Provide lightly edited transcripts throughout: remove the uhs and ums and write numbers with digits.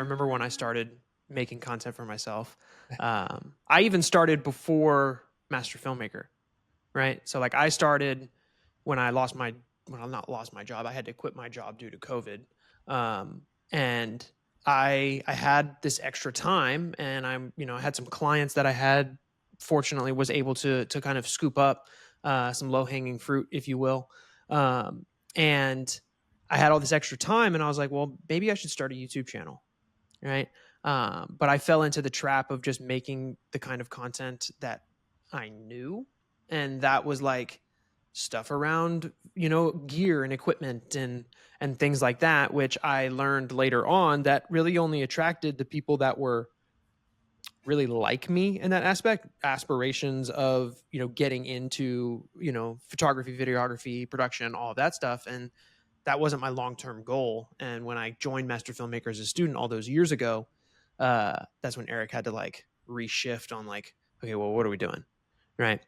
remember when I started making content for myself. I even started before Master Filmmaker, right? So like I started when I lost my, well, not lost my job. I had to quit my job due to COVID. And I had this extra time, and I had some clients that I had fortunately was able to kind of scoop up some low hanging fruit, if you will. And I had all this extra time, and I was like, well, maybe I should start a YouTube channel, right? But I fell into the trap of just making the kind of content that I knew, and that was like stuff around, gear and equipment and things like that, which I learned later on that really only attracted the people that were really like me in that aspect, aspirations of, getting into, photography, videography, production, all of that stuff. And that wasn't my long-term goal. And when I joined Master Filmmaker as a student all those years ago, that's when Eric had to like reshift on like, okay, well, what are we doing? Right.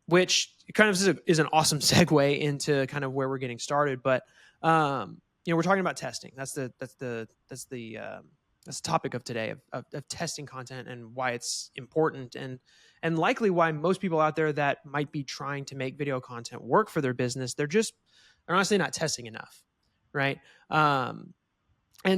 Which kind of is an awesome segue into kind of where we're getting started. But, we're talking about testing. That's the topic of today of testing content and why it's important and likely why most people out there that might be trying to make video content work for their business, they're honestly not testing enough. Right. And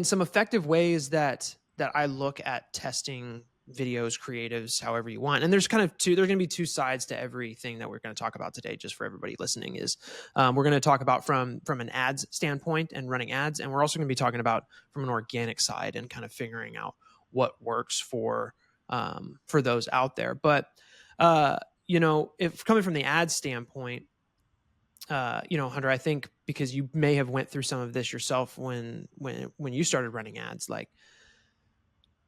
some effective ways that I look at testing videos, creatives, however you want. And there's going to be two sides to everything that we're going to talk about today, just for everybody listening. Is we're going to talk about from an ads standpoint and running ads. And we're also going to be talking about from an organic side and kind of figuring out what works for those out there. But, if coming from the ad standpoint, Hunter, I think because you may have went through some of this yourself when you started running ads, like,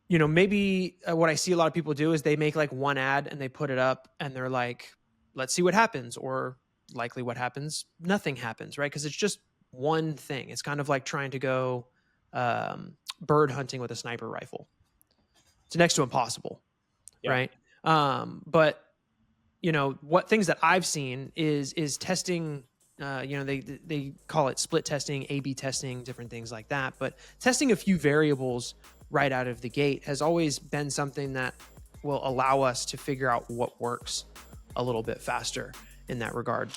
maybe what I see a lot of people do is they make like one ad and they put it up and they're like, let's see what happens, or likely what happens, nothing happens, right? Because it's just one thing. It's kind of like trying to go bird hunting with a sniper rifle. It's next to impossible, right? But what things that I've seen is testing. They call it split testing, A/B testing, different things like that. But testing a few variables right out of the gate has always been something that will allow us to figure out what works a little bit faster in that regard.